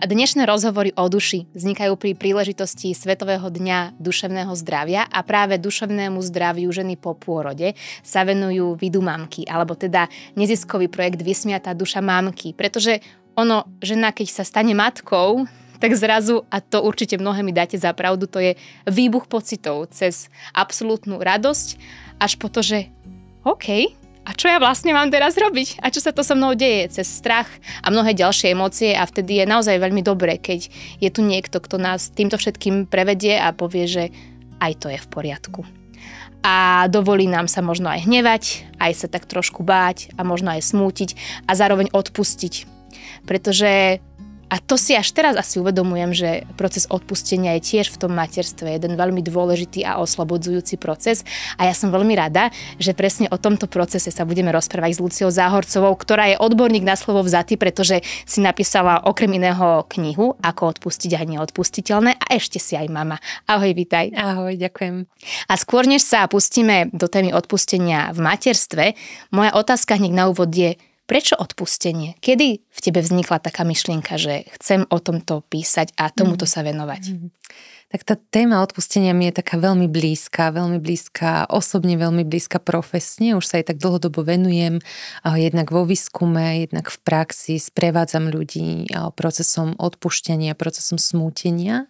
Dnešné rozhovory o duši vznikajú pri príležitosti Svetového dňa duševného zdravia a práve duševnému zdraviu ženy po pôrode sa venujú Vidu mamky, alebo teda neziskový projekt Vysmiatá duša mamky, pretože žena, keď sa stane matkou, tak zrazu, a to určite mnohé mi dáte za pravdu, to je výbuch pocitov cez absolútnu radosť, až po to, že OK, a čo ja vlastne mám teraz robiť? A čo sa to so mnou deje? Cez strach a mnohé ďalšie emócie a vtedy je naozaj veľmi dobré, keď je tu niekto, kto nás týmto všetkým prevedie a povie, že aj to je v poriadku. A dovolí nám sa možno aj hnevať, aj sa tak trošku báť a možno aj smútiť a zároveň odpustiť. Pretože, a to si až teraz asi uvedomujem, že proces odpustenia je tiež v tom materstve jeden veľmi dôležitý a oslobodzujúci proces. A ja som veľmi rada, že presne o tomto procese sa budeme rozprávať s Luciou Záhorcovou, ktorá je odborník na slovo vzaty, pretože si napísala okrem iného knihu Ako odpustiť a neodpustiteľné a ešte si aj mama. Ahoj, vitaj. Ahoj, ďakujem. A skôr, než sa pustíme do témy odpustenia v materstve, moja otázka hneď na úvod je: prečo odpustenie? Kedy v tebe vznikla taká myšlienka, že chcem o tomto písať a tomuto sa venovať? Tak tá téma odpustenia mi je taká veľmi blízka, osobne veľmi blízka profesne. Už sa jej tak dlhodobo venujem, jednak vo výskume, jednak v praxi, sprevádzam ľudí procesom odpúšťania, procesom smútenia.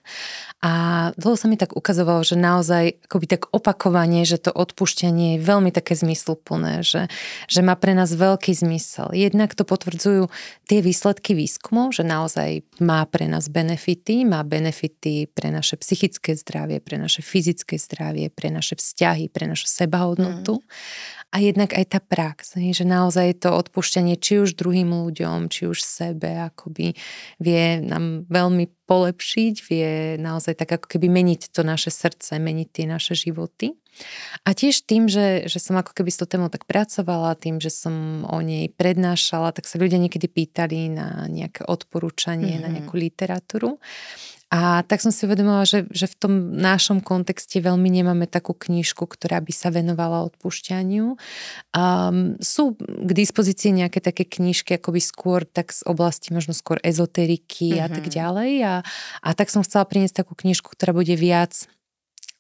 A dlho sa mi tak ukazovalo, že naozaj akoby tak opakovanie, že to odpúšťanie je veľmi také zmysluplné, že má pre nás veľký zmysel. Jednak to potvrdzujú tie výsledky výskumov, že naozaj má pre nás benefity, pre naše psychické zdravie, pre naše fyzické zdravie, pre naše vzťahy, pre našu sebahodnotu. A jednak aj tá prax, že naozaj to odpúšťanie či už druhým ľuďom, či už sebe, akoby vie nám veľmi polepšiť, vie naozaj tak ako keby meniť to naše srdce, meniť tie naše životy. A tiež tým, že som ako keby s tou témou tak pracovala, tým, že som o nej prednášala, tak sa ľudia niekedy pýtali na nejaké odporúčanie, na nejakú literatúru. A tak som si uvedomila, že v tom našom kontexte veľmi nemáme takú knižku, ktorá by sa venovala odpúšťaniu. Sú k dispozícii nejaké také knižky, akoby skôr tak z oblasti možno skôr ezoteriky a tak ďalej. A tak som chcela priniesť takú knižku, ktorá bude viac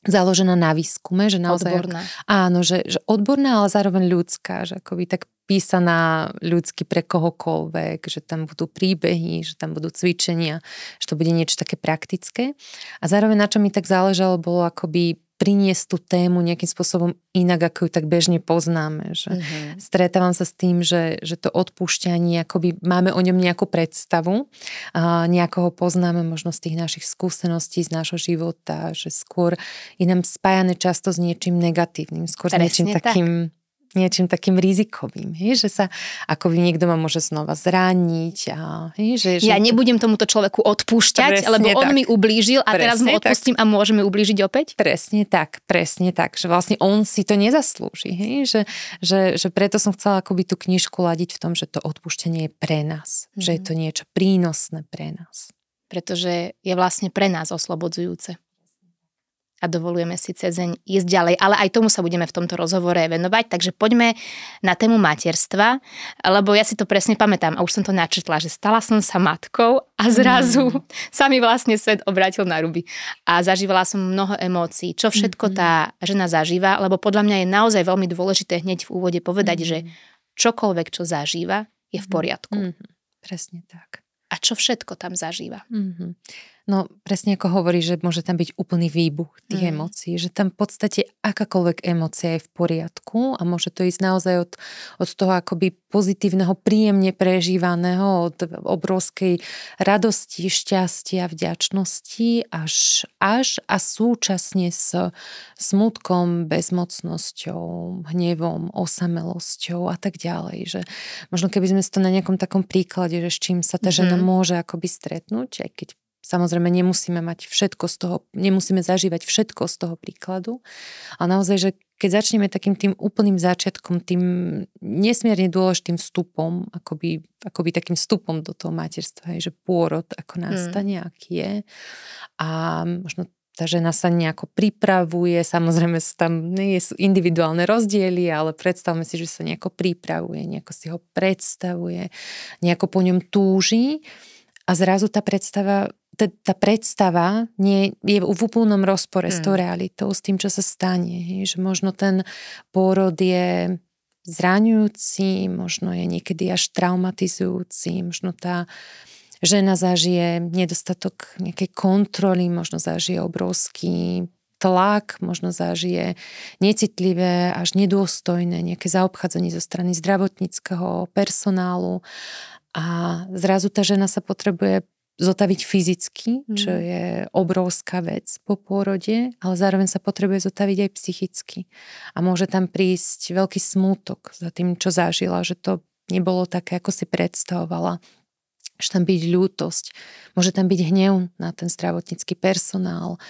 založená na výskume, že naozaj... Odborná. Áno, že odborná, ale zároveň ľudská, že akoby tak písaná ľudsky pre kohokoľvek, že tam budú príbehy, že tam budú cvičenia, že to bude niečo také praktické. A zároveň na čo mi tak záležalo, bolo akoby priniesť tú tému nejakým spôsobom inak, ako ju tak bežne poznáme. Že stretávam sa s tým, že to odpúšťanie, akoby máme o ňom nejakú predstavu, nejako ho poznáme možno z tých našich skúseností, z nášho života, že skôr je nám spájane často s niečím negatívnym, skôr s niečím takým rizikovým, že sa akoby niekto ma môže znova zraniť. Ja nebudem tomuto človeku odpúšťať, lebo on mi ublížil a teraz mu odpustím a môžeme ublížiť opäť? Presne tak, že vlastne on si to nezaslúži. Že preto som chcela akoby tú knižku ladiť v tom, že to odpúšťanie je pre nás, že je to niečo prínosné pre nás. Pretože je vlastne pre nás oslobodzujúce. A dovolujeme si cezeň ísť ďalej. Ale aj tomu sa budeme v tomto rozhovore venovať. Takže poďme na tému materstva, lebo ja si to presne pamätám a už som to načetla, že stala som sa matkou a zrazu sa mi vlastne svet obrátil na ruby. A zažívala som mnoho emócií, čo všetko tá žena zažíva, lebo podľa mňa je naozaj veľmi dôležité hneď v úvode povedať, že čokoľvek, čo zažíva, je v poriadku. Presne tak. A čo všetko tam zažíva? No presne ako hovorí, že môže tam byť úplný výbuch tých emócií, že tam v podstate akákoľvek emócia je v poriadku a môže to ísť naozaj od toho akoby pozitívneho, príjemne prežívaného, od obrovskej radosti, šťastia, vďačnosti až a súčasne s smutkom, bezmocnosťou, hnevom, osamelosťou a tak ďalej. Že možno keby sme si to na nejakom takom príklade, že s čím sa tá žena môže akoby stretnúť, aj keď samozrejme nemusíme zažívať všetko z toho príkladu. A naozaj, že keď začneme takým tým úplným začiatkom, tým nesmierne dôležitým vstupom, akoby takým vstupom do toho materstva, že pôrod ako nastane, aký je. A možno tá žena sa nejako pripravuje, samozrejme tam sú individuálne rozdiely, ale predstavme si, že sa nejako pripravuje, nejako si ho predstavuje, nejako po ňom túži. A zrazu tá predstava nie, je v úplnom rozpore s tou realitou, s tým, čo sa stane. Že možno ten pôrod je zraňujúci, možno je niekedy až traumatizujúci, možno tá žena zažije nedostatok nejakej kontroly, možno zažije obrovský tlak, možno zažije necitlivé až nedôstojné nejaké zaobchádzanie zo strany zdravotníckeho personálu a zrazu tá žena sa potrebuje zotaviť fyzicky, čo je obrovská vec po pôrode, ale zároveň sa potrebuje zotaviť aj psychicky. A môže tam prísť veľký smútok za tým, čo zažila, že to nebolo také, ako si predstavovala. Môže tam byť ľútosť, môže tam byť hnev na ten zdravotnícky personál.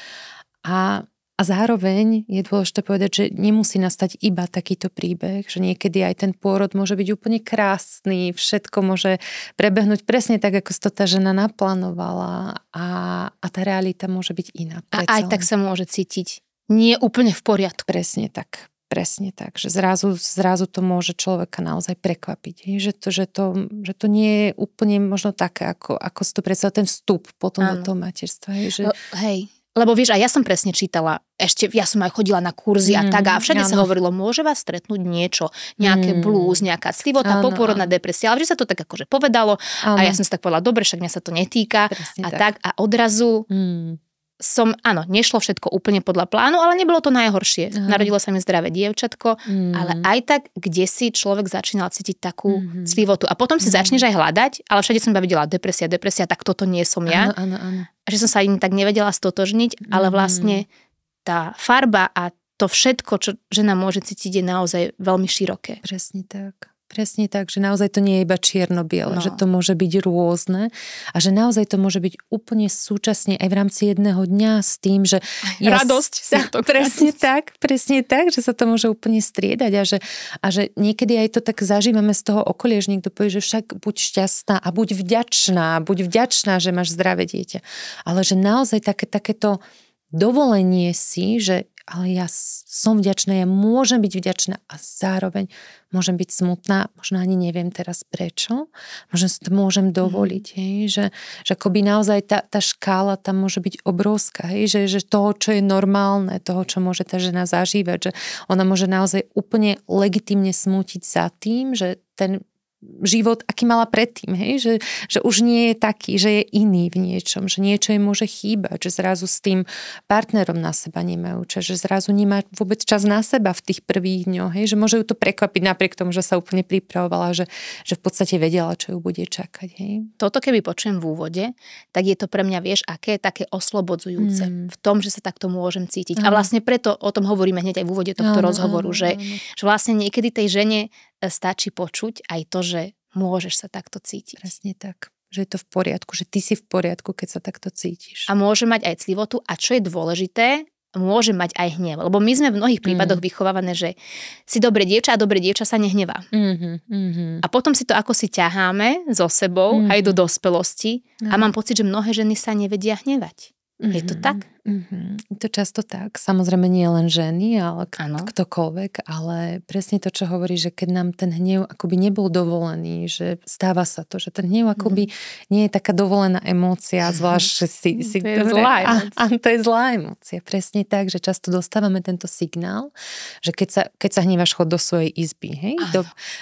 A zároveň je dôležité povedať, že nemusí nastať iba takýto príbeh, že niekedy aj ten pôrod môže byť úplne krásny, všetko môže prebehnúť presne tak, ako si to tá žena naplánovala a tá realita môže byť iná. A aj tak sa môže cítiť nie úplne v poriadku. Presne tak, že zrazu to môže človeka naozaj prekvapiť. Že to nie je úplne možno také, ako si to predstavil ten vstup potom do toho materstva. Hej. Lebo vieš, a ja som presne čítala, ešte ja som aj chodila na kurzy a tak a všade sa hovorilo, môže vás stretnúť niečo, nejaké blues, nejaká slivota, popôrodná depresia, ale že sa to tak akože povedalo a ja som si tak povedala, dobre, však mňa sa to netýka presne a tak a odrazu nešlo všetko úplne podľa plánu, ale nebolo to najhoršie. Narodilo sa mi zdravé dievčatko, ale aj tak, kde si človek začínal cítiť takú slivotu. A potom si začneš aj hľadať, ale všade som videla depresia, tak toto nie som ja. Áno. A že som sa ani tak nevedela stotožniť, ale vlastne tá farba a to všetko, čo žena môže cítiť, je naozaj veľmi široké. Presne tak, že naozaj to nie je iba čierno-biele, že to môže byť rôzne a že naozaj to môže byť úplne súčasne aj v rámci jedného dňa s tým, že... Radosť. Presne tak, že sa to môže úplne striedať a že niekedy aj to tak zažívame z toho okolia, že niekto povie, že však buď šťastná a buď vďačná, že máš zdravé dieťa. Ale že naozaj takéto dovolenie si, že ale ja som vďačná, ja môžem byť vďačná a zároveň môžem byť smutná, možno ani neviem teraz prečo, možno si to môžem dovoliť, že akoby naozaj tá škála tam môže byť obrovská, že toho, čo je normálne, toho, čo môže tá žena zažívať, že ona môže naozaj úplne legitímne smútiť za tým, že ten život, aký mala predtým, že už nie je taký, že je iný v niečom, že niečo jej môže chýbať, že zrazu s tým partnerom na seba nemajú čas, že zrazu nemá vôbec čas na seba v tých prvých dňoch, že môže ju to prekvapiť napriek tomu, že sa úplne pripravovala, že v podstate vedela, čo ju bude čakať. Toto keby počujem v úvode, tak je to pre mňa, vieš, aké také oslobodzujúce v tom, že sa takto môžem cítiť. A vlastne preto o tom hovoríme hneď aj v úvode tohto rozhovoru, že vlastne niekedy tej žene stačí počuť aj to, že môžeš sa takto cítiť. Presne tak. Že je to v poriadku, že ty si v poriadku, keď sa takto cítiš. A môže mať aj clivotu a čo je dôležité, môže mať aj hnev. Lebo my sme v mnohých prípadoch vychovávané, že si dobré dievča a dobré dievča sa nehnevá. A potom si to ako si ťaháme so sebou aj do dospelosti a mám pocit, že mnohé ženy sa nevedia hnevať. Je to tak? Je to často tak. Samozrejme nie len ženy, ale ktokoľvek, ale presne to, čo hovorí, že keď nám ten hnev akoby nebol dovolený, že stáva sa to, že ten hnev akoby nie je taká dovolená emócia, zvlášť, že si to je zlá emócia. Áno, to je zlá emócia. Presne tak, že často dostávame tento signál, že keď sa hneváš, chod do svojej izby. Hej?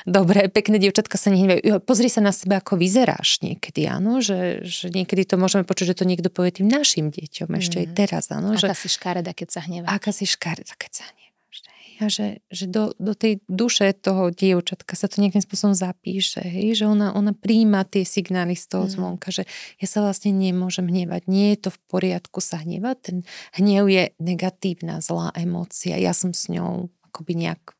Dobre, pekné dievčatka sa nehnevajú. Pozri sa na seba, ako vyzeráš niekedy, áno, že niekedy to môžeme počuť, že to niekto povie tým našim deťom ešte aj teraz. Áno, aká si škareda, keď sa hneváš. Aká si škareda, keď sa hneváš. A že do tej duše toho dievčatka sa to nejakým spôsobom zapíše, že ona prijíma tie signály z toho zvonka, že ja sa vlastne nemôžem hnevať. Nie je to v poriadku sa hnevať. Ten hnev je negatívna, zlá emócia. Ja som s ňou akoby nejak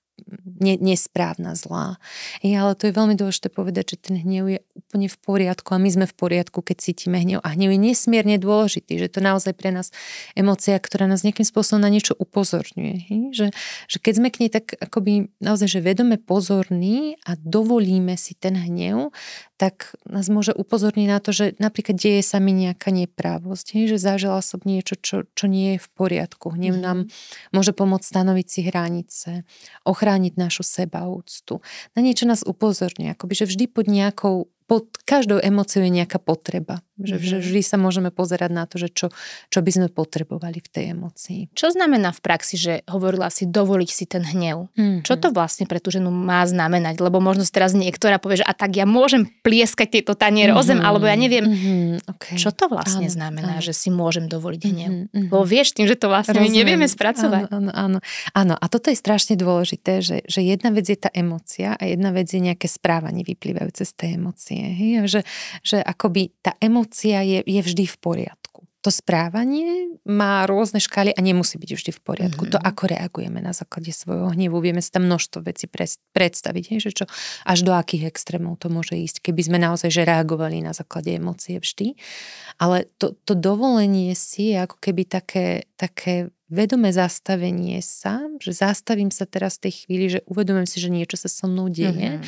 nesprávna, zlá. Ale to je veľmi dôležité povedať, že ten hnev je úplne v poriadku a my sme v poriadku, keď cítime hnev. A hnev je nesmierne dôležitý, že to naozaj pre nás emócia, ktorá nás nejakým spôsobom na niečo upozorňuje. Že keď sme k nej tak akoby naozaj, že vedome pozorní a dovolíme si ten hnev, tak nás môže upozorniť na to, že napríklad deje sa mi nejaká neprávosť, že zažila som niečo, čo nie je v poriadku. Hnev nám môže pomôcť stanoviť si hranice, ochrániť našu sebaúctu. Na niečo nás upozorňuje, akoby, že vždy pod každou emóciou je nejaká potreba. Že vždy sa môžeme pozerať na to, že čo by sme potrebovali v tej emócii. Čo znamená v praxi, že hovorila si dovoliť si ten hnev? Čo to vlastne pre tú ženu má znamenať? Lebo možno teraz niektorá povie, že a tak ja môžem plieskať tieto taniere o zem, alebo ja neviem. Okay. Čo to vlastne znamená, že si môžem dovoliť hnev? Lebo vieš, tým, že to vlastne my nevieme spracovať. Áno. A toto je strašne dôležité, že jedna vec je tá emócia a jedna vec je nejaké správanie vyplývajúce z tej emócie. Že akoby tá emócia je vždy v poriadku. To správanie má rôzne škály a nemusí byť vždy v poriadku. To, ako reagujeme na základe svojho hnevu, vieme si tam množstvo vecí predstaviť, že čo, až do akých extrémov to môže ísť, keby sme naozaj že reagovali na základe emócie vždy. Ale to dovolenie si je ako keby také vedomé zastavenie sa, že zastavím sa teraz v tej chvíli, že uvedomujem si, že niečo sa so mnou deje.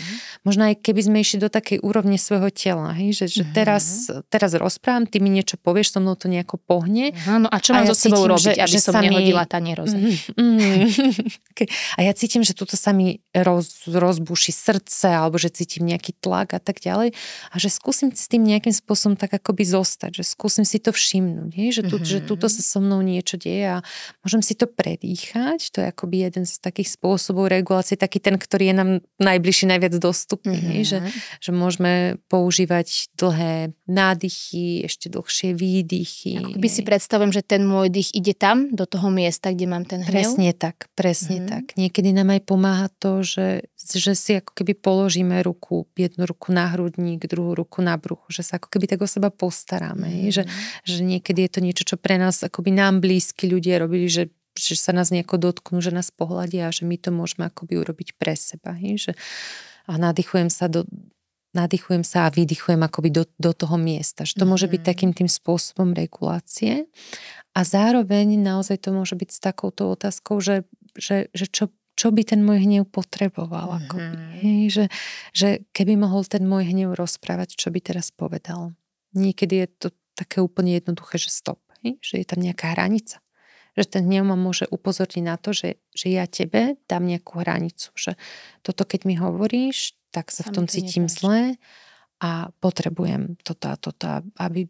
Možno aj keby sme išli do takej úrovne svojho tela, že teraz rozprávam, ty mi niečo povieš, so mnou to nejako pohne. No a čo mám so sebou robiť, aby som nehodila tanier o zem? A ja cítim, že tuto sa mi rozbuší srdce, alebo že cítim nejaký tlak a tak ďalej. A že skúsim s tým nejakým spôsobom tak akoby zostať, že skúsim si to všimnúť, že tuto sa so mnou niečo deje a môžem si to predýchať, to je akoby jeden z takých spôsobov regulácie, taký ten, ktorý je nám najbližší, najviac dostupný, že môžeme používať dlhé nádychy, ešte dlhšie výdychy. Akoby si predstavujem, že ten môj dých ide tam, do toho miesta, kde mám ten hnev. Presne tak. Niekedy nám aj pomáha to, že si ako keby položíme jednu ruku na hrudník, druhú ruku na bruchu, že sa ako keby tak o seba postaráme. Že niekedy je to niečo, čo pre nás akoby nám blízki ľudia robili, že sa nás nejako dotknú, že nás pohľadia a že my to môžeme akoby urobiť pre seba. A nadýchujem sa a vydychujem akoby do toho miesta. Že to môže byť takým tým spôsobom regulácie. A zároveň naozaj to môže byť s takouto otázkou, že čo by ten môj hnev potreboval. Akoby. Že keby mohol ten môj hnev rozprávať, čo by teraz povedal. Niekedy je to také úplne jednoduché, že stop. Že je tam nejaká hranica. Že ten hnev ma môže upozorniť na to, že ja tebe dám nejakú hranicu. Že toto, keď mi hovoríš, tak sa v tom cítim zle a potrebujem toto a toto, aby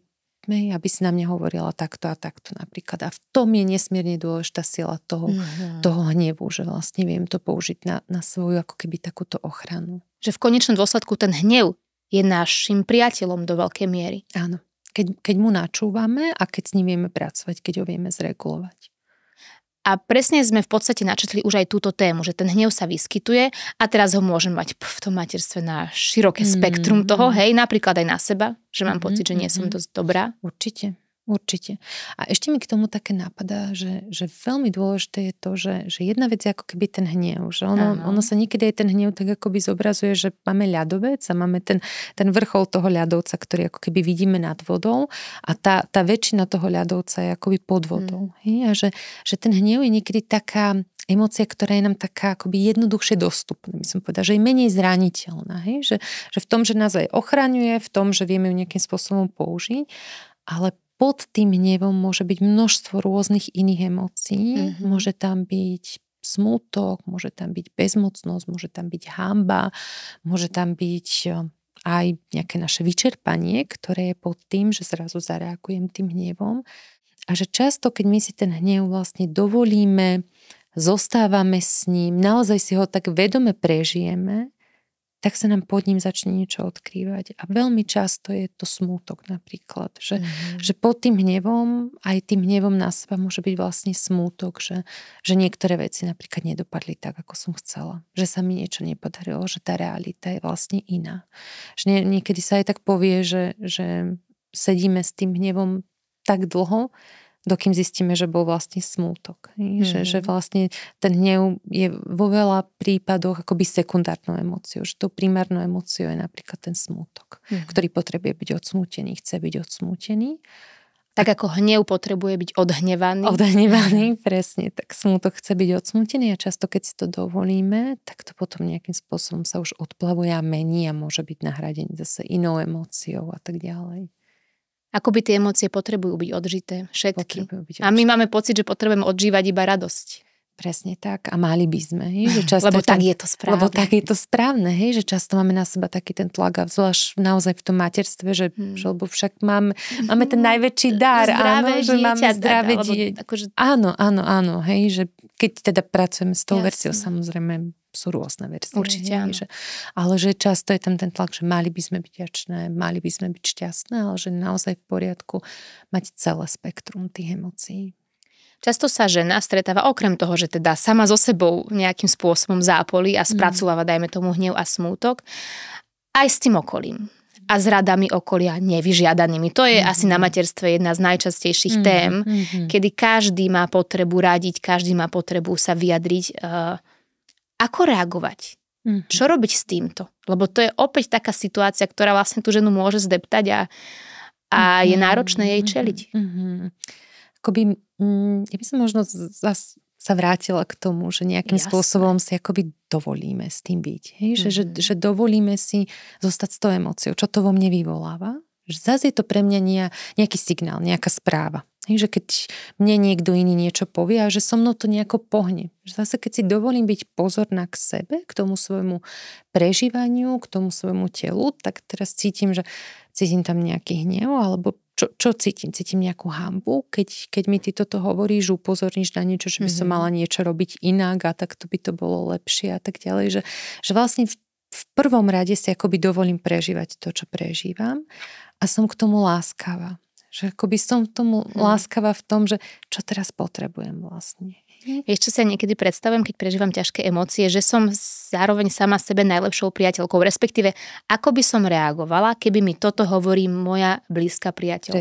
si na mňa hovorila takto a takto napríklad. A v tom je nesmierne dôležitá sila toho hnevu, že vlastne viem to použiť na svoju ako keby takúto ochranu. Že v konečnom dôsledku ten hnev je našim priateľom do veľkej miery. Áno. Keď mu načúvame a keď s ním vieme pracovať, keď ho vieme zregulovať. A presne sme v podstate načetli už aj túto tému, že ten hnev sa vyskytuje a teraz ho môžem mať v tom materstve na široké spektrum toho, napríklad aj na seba, že mám pocit, že nie som dosť dobrá. Určite. A ešte mi k tomu také napadá, že veľmi dôležité je to, že jedna vec je ako keby ten hnev. Že ono sa niekedy aj ten hnev tak akoby zobrazuje, že máme ľadovec a máme ten vrchol toho ľadovca, ktorý ako keby vidíme nad vodou a tá väčšina toho ľadovca je akoby pod vodou. A že ten hnev je niekedy taká emócia, ktorá je nám taká akoby jednoduchšie dostupná, by som povedala, že je menej zraniteľná. Že v tom, že nás aj ochraňuje, v tom, že vieme ju nejakým spôsobom použiť, ale pod tým hnevom môže byť množstvo rôznych iných emócií. Môže tam byť smútok, môže tam byť bezmocnosť, môže tam byť hanba, môže tam byť aj nejaké naše vyčerpanie, ktoré je pod tým, že zrazu zareagujem tým hnevom. A že často, keď my si ten hnev vlastne dovolíme, zostávame s ním, naozaj si ho tak vedome prežijeme, tak sa nám pod ním začne niečo odkrývať. A veľmi často je to smútok napríklad. Že pod tým hnevom, aj tým hnevom na seba môže byť vlastne smútok, že niektoré veci napríklad nedopadli tak, ako som chcela. Že sa mi niečo nepodarilo, že tá realita je vlastne iná. Že niekedy sa aj tak povie, že sedíme s tým hnevom tak dlho, dokým zistíme, že bol vlastne smútok. Že vlastne ten hnev je vo veľa prípadoch akoby sekundárnou emóciou. Že tou primárnou emóciou je napríklad ten smútok, ktorý potrebuje byť odsmútený, chce byť odsmútený. Tak ako hnev potrebuje byť odhnevaný. Odhnevaný, presne. Tak smútok chce byť odsmútený a často, keď si to dovolíme, tak to potom nejakým spôsobom sa už odplavuje a mení a môže byť nahradený zase inou emóciou a tak ďalej. Ako by tie emócie potrebujú byť odžité všetky. A my máme pocit, že potrebujeme odžívať iba radosť. Presne tak. A mali by sme. Hej, že často lebo tak je to správne. Lebo tak je to správne, hej, že často máme na seba taký ten tlak a zvlášť naozaj v tom materstve, že lebo však máme ten najväčší dar. Zdravé áno, že dieťa, máme zdravé dieťa. Akože... Áno, hej, že keď teda pracujeme s tou verziou, samozrejme sú rôzne verzie. Určite áno. Ale že často je tam ten tlak, že mali by sme byť vďačné, mali by sme byť šťastné, ale že naozaj v poriadku mať celé spektrum tých emócií. Často sa žena stretáva okrem toho, že teda sama so sebou nejakým spôsobom zápolí a spracováva, dajme tomu, hnev a smútok, aj s tým okolím. A s radami okolia nevyžiadanými. To je asi na materstve jedna z najčastejších tém, kedy každý má potrebu radiť, každý má potrebu sa vyjadriť. Ako reagovať? Čo robiť s týmto? Lebo to je opäť taká situácia, ktorá vlastne tú ženu môže zdeptať a je náročné jej čeliť. Akoby, ja by som možno sa vrátila k tomu, že nejakým spôsobom si akoby dovolíme s tým byť. Hej? Že dovolíme si zostať s tou emóciou. Čo to vo mne vyvoláva? Že zase je to pre mňa nejaký signál, nejaká správa. Hej? Že keď mne niekto iný niečo povie a že so mnou to nejako pohne. Že zase keď si dovolím byť pozorná k sebe, k tomu svojmu prežívaniu, k tomu svojmu telu, tak teraz cítim tam nejaký hnev alebo čo cítim? Cítim nejakú hanbu, keď mi ty toto hovoríš, upozorníš na niečo, že by som mala niečo robiť inak a tak to by to bolo lepšie a tak ďalej. Že vlastne v prvom rade si akoby dovolím prežívať to, čo prežívam a som k tomu láskavá. Že akoby som k tomu láskavá v tom, že čo teraz potrebujem vlastne. Vieš, čo si ja niekedy predstavujem, keď prežívam ťažké emócie, že som zároveň sama sebe najlepšou priateľkou, respektíve ako by som reagovala, keby mi toto hovorí moja blízka priateľka.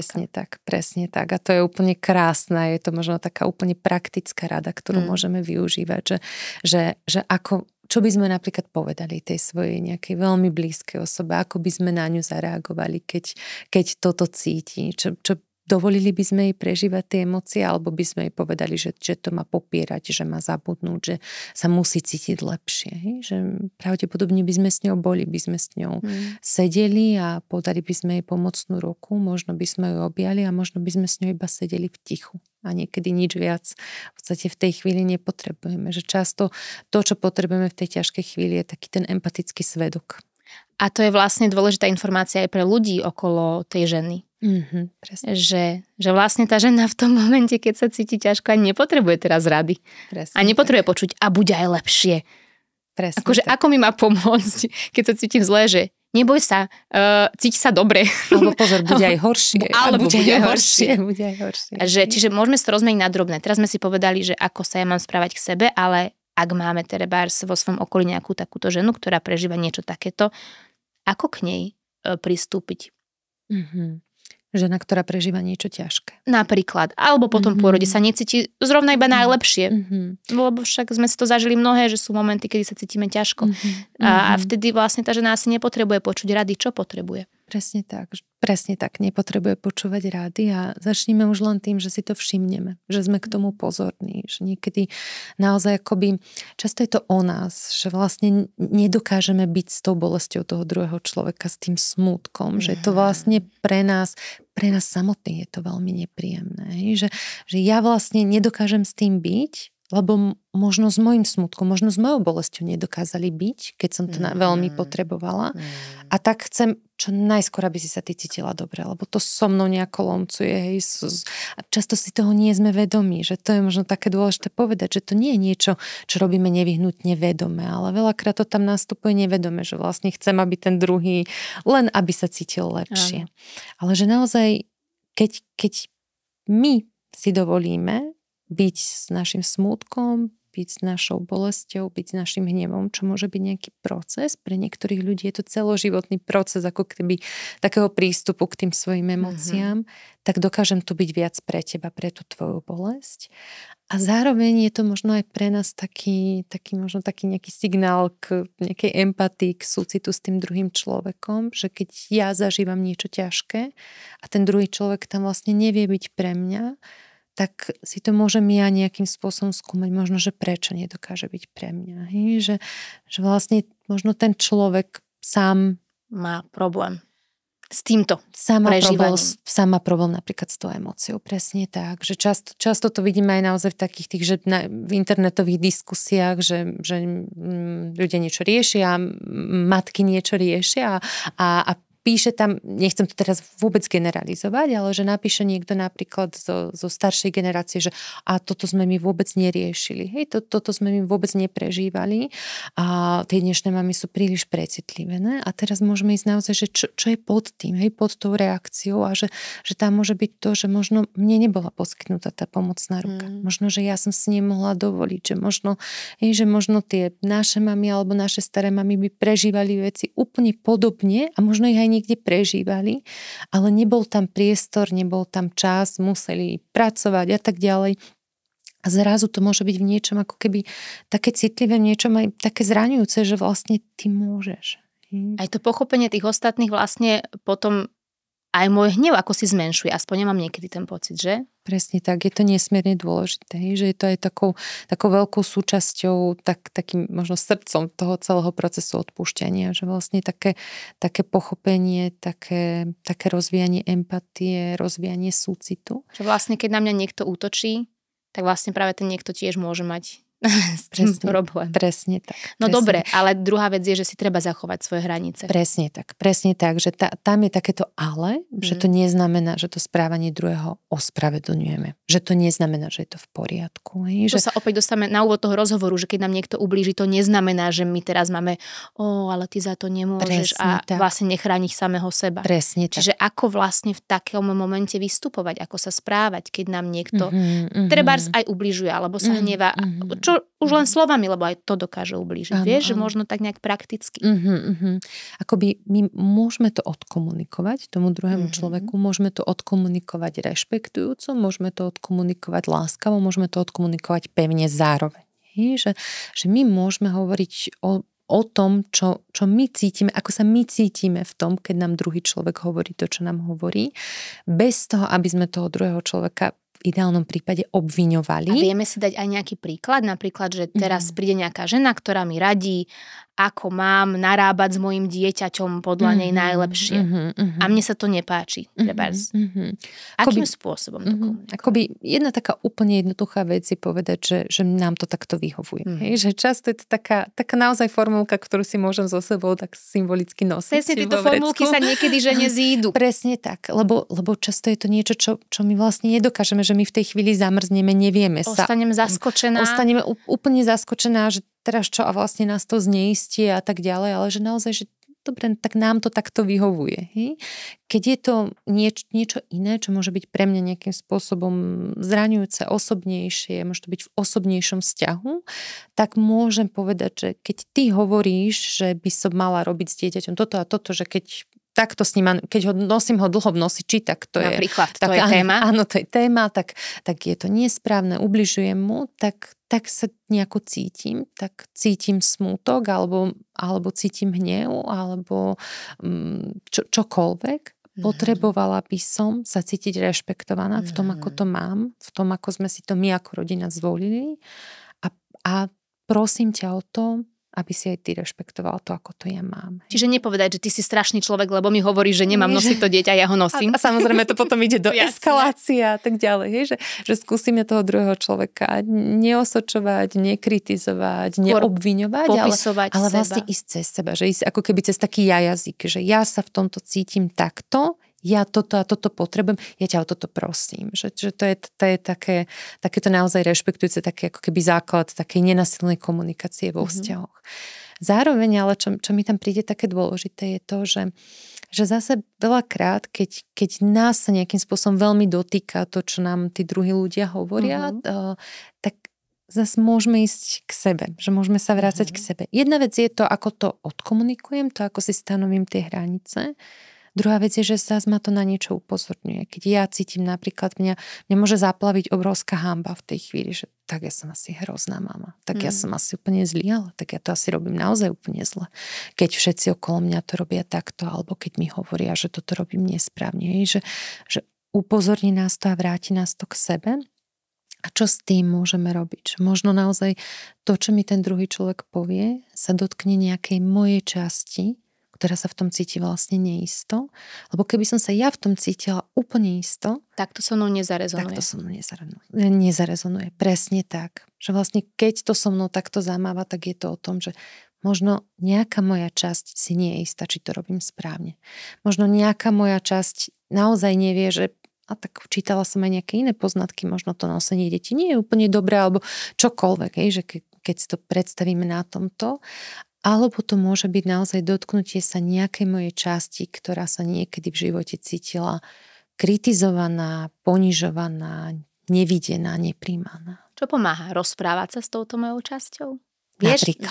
Presne tak. A to je úplne krásne, je to možno taká úplne praktická rada, ktorú môžeme využívať, že ako, čo by sme napríklad povedali tej svojej nejakej veľmi blízkej osobe, ako by sme na ňu zareagovali, keď toto cíti, čo dovolili by sme jej prežívať tie emócie, alebo by sme jej povedali, že to má popierať, že má zabudnúť, že sa musí cítiť lepšie. Hej? Že pravdepodobne by sme s ňou boli, by sme s ňou sedeli a podali by sme jej pomocnú ruku, možno by sme ju objali a možno by sme s ňou iba sedeli v tichu. A niekedy nič viac v podstate v tej chvíli nepotrebujeme. Že často to, čo potrebujeme v tej ťažkej chvíli, je taký ten empatický svedok. A to je vlastne dôležitá informácia aj pre ľudí okolo tej ženy. Presne. Že vlastne tá žena v tom momente, keď sa cíti ťažko, ani nepotrebuje teraz rady. Presne, a nepotrebuje počuť a bude aj lepšie. Presne. Akože ako mi má pomôcť, keď sa cítim zle, že neboj sa, cíti sa dobre. Alebo pozor, bude aj horšie. Alebo bude aj horšie. Bude aj horšie. Čiže môžeme sa rozmeniť na drobné. Teraz sme si povedali, že ako sa ja mám správať k sebe, ale ak máme trebárs vo svojom okolí nejakú takúto ženu, ktorá prežíva niečo takéto, ako k nej pristúpiť? Žena, ktorá prežíva niečo ťažké. Napríklad. Alebo potom pôrode sa necíti zrovna iba najlepšie. Lebo však sme si to zažili mnohé, že sú momenty, kedy sa cítime ťažko. A vtedy vlastne tá žena asi nepotrebuje počuť rady, čo potrebuje. Presne tak. Nepotrebuje počúvať rady a začneme už len tým, že si to všimneme. Že sme k tomu pozorní. Že niekedy naozaj akoby, často je to o nás, že vlastne nedokážeme byť s tou bolesťou toho druhého človeka, s tým smútkom. Že to vlastne pre nás samotných je to veľmi nepríjemné. Že ja vlastne nedokážem s tým byť, lebo možno s mojím smutkom, možno s mojou bolesťou nedokázali byť, keď som to veľmi potrebovala. A tak chcem čo najskôr, aby si sa ty cítila dobre, lebo to so mnou nejako lomcuje. A často si toho nie sme vedomí, že to je možno také dôležité povedať, že to nie je niečo, čo robíme nevyhnutne vedome, ale veľakrát to tam nastupuje nevedome, že vlastne chcem, aby ten druhý, len aby sa cítil lepšie. Ale že naozaj, keď my si dovolíme byť s našim smútkom, byť s našou bolesťou, byť s našim hnevom, čo môže byť nejaký proces. Pre niektorých ľudí je to celoživotný proces, ako keby takého prístupu k tým svojim emóciám, tak dokážem tu byť viac pre teba, pre tú tvoju bolesť. A zároveň je to možno aj pre nás taký nejaký signál k nejakej empatii, k súcitu s tým druhým človekom, že keď ja zažívam niečo ťažké a ten druhý človek tam vlastne nevie byť pre mňa, tak si to môžem ja nejakým spôsobom skúmať, možno, že prečo nedokáže byť pre mňa. Že vlastne možno ten človek sám má problém. S týmto prežívaním. Sama problém napríklad s tou emóciou, presne tak. Že často to vidíme aj naozaj v takých tých, že v internetových diskusiách, že ľudia niečo riešia, matky niečo riešia a píše tam, nechcem to teraz vôbec generalizovať, ale že napíše niekto napríklad zo staršej generácie, že a toto sme my vôbec neriešili. Hej, toto sme my vôbec neprežívali a tie dnešné mamy sú príliš precitlivé. Ne? A teraz môžeme ísť naozaj, že čo je pod tým, hej, pod tou reakciou a že tam môže byť to, že možno mne nebola poskytnutá tá pomocná ruka. Možno, že ja som si nemohla dovoliť, že možno tie naše mamy alebo naše staré mamy by prežívali veci úplne podobne a možno ich aj niekde prežívali, ale nebol tam priestor, nebol tam čas, museli pracovať a tak ďalej. A zrazu to môže byť v niečom ako keby také citlivé, v niečom aj také zraňujúce, že vlastne ty môžeš. Aj to pochopenie tých ostatných vlastne potom aj môj hnev ako si zmenšuje. Aspoň nemám niekedy ten pocit, že? Presne tak, je to nesmierne dôležité, že je to aj takou veľkou súčasťou, takým možno srdcom toho celého procesu odpúšťania, že vlastne také pochopenie, také rozvíjanie empatie, rozvíjanie súcitu. Že vlastne, keď na mňa niekto útočí, tak vlastne práve ten niekto tiež môže mať s tým problém. Presne tak. No dobre, ale druhá vec je, že si treba zachovať svoje hranice. Presne tak, že tam je takéto ale, že to neznamená, že to správanie druhého ospravedlňujeme. Že to neznamená, že je to v poriadku. To sa opäť dostávame na úvod toho rozhovoru, že keď nám niekto ublíži, to neznamená, že my teraz máme ale ty za to nemôžeš vlastne nechrániš samého seba. Presne tak. Čiže ako vlastne v takom momente vystupovať, ako sa správať, keď nám niekto trebárs aj ubližuje, alebo sa hnevá, čo už len slovami, lebo aj to dokáže ublížiť. Vieš, že možno tak nejak prakticky. Akoby my môžeme to odkomunikovať tomu druhému človeku, môžeme to odkomunikovať rešpektujúco, môžeme to odkomunikovať láskavo, môžeme to odkomunikovať pevne zároveň. Že my môžeme hovoriť o tom, čo my cítime, ako sa my cítime v tom, keď nám druhý človek hovorí to, čo nám hovorí, bez toho, aby sme toho druhého človeka v ideálnom prípade obviňovali. A vieme si dať aj nejaký príklad? Napríklad, že teraz príde nejaká žena, ktorá mi radí, ako mám narábať s mojím dieťaťom podľa nej najlepšie. A mne sa to nepáči. Akým spôsobom to komunikovať? Akoby jedna taká úplne jednoduchá vec je povedať, že nám to takto vyhovuje. Hej? Že často je to taká naozaj formulka, ktorú si môžem so sebou tak symbolicky nosiť. Presne tieto formulky sa niekedy že nezídu. Presne tak, lebo často je to niečo, čo my vlastne nedokážeme, že my v tej chvíli zamrzneme, nevieme sa. Ostaneme úplne zaskočená, že teraz čo a vlastne nás to zneistie a tak ďalej, ale že naozaj, že dobre, tak nám to takto vyhovuje. Hej? Keď je to niečo iné, čo môže byť pre mňa nejakým spôsobom zraňujúce, osobnejšie, môže to byť v osobnejšom vzťahu, tak môžem povedať, že keď ty hovoríš, že by som mala robiť s dieťaťom toto a toto, že keď takto s ním, keď nosím ho dlho v nosiči, tak to je... Napríklad, to je téma. Áno, to je téma, tak je to nesprávne, ubližujem mu, tak sa nejako cítim, tak cítim smútok, alebo cítim hnev, alebo čokoľvek. Potrebovala by som sa cítiť rešpektovaná v tom, ako to mám, v tom, ako sme si to my ako rodina zvolili a prosím ťa o to, aby si aj ty rešpektoval to, ako to ja mám. Čiže nepovedať, že ty si strašný človek, lebo mi hovorí, že nemám nosiť to dieťa, ja ho nosím. A samozrejme to potom ide do eskalácie a tak ďalej. Že skúsime toho druhého človeka neosočovať, nekritizovať, neobviňovať, ale vlastne ísť cez seba. Že ísť ako keby cez taký jazyk, že ja sa v tomto cítim takto, ja toto a toto potrebujem, ja ťa o toto prosím. Že to je takéto naozaj rešpektujúce, také ako keby základ takej nenasilnej komunikácie vo vzťahoch. Zároveň, ale čo mi tam príde také dôležité, je to, že zase veľakrát, keď nás sa nejakým spôsobom veľmi dotýka to, čo nám tí druhí ľudia hovoria, tak zase môžeme ísť k sebe, že môžeme sa vrácať k sebe. Jedna vec je to, ako to odkomunikujem, to, ako si stanovím tie hranice. Druhá vec je, že zase ma to na niečo upozorňuje. Keď ja cítim napríklad, mňa môže zaplaviť obrovská hanba v tej chvíli, že tak ja som asi hrozná mama, tak ja som asi úplne zlý, ale tak ja to asi robím naozaj úplne zle. Keď všetci okolo mňa to robia takto, alebo keď mi hovoria, že toto robím nesprávne, že upozorní nás to a vráti nás to k sebe. A čo s tým môžeme robiť? Možno naozaj to, čo mi ten druhý človek povie, sa dotkne nejakej mojej časti, ktorá sa v tom cíti vlastne neisto. Lebo keby som sa ja v tom cítila úplne isto, tak to so mnou nezarezonuje. Tak to so mnou nezarezonuje. Presne tak. Že vlastne keď to so mnou takto zamáva, tak je to o tom, že možno nejaká moja časť si nie je istá, či to robím správne. Možno nejaká moja časť naozaj nevie, že a tak čítala som aj nejaké iné poznatky, možno to nosenie detí nie je úplne dobré, alebo čokoľvek, že keď si to predstavíme na tomto. Alebo to môže byť naozaj dotknutie sa nejakej mojej časti, ktorá sa niekedy v živote cítila kritizovaná, ponižovaná, nevidená, nepríjmaná. Čo pomáha? Rozprávať sa s touto mojou časťou?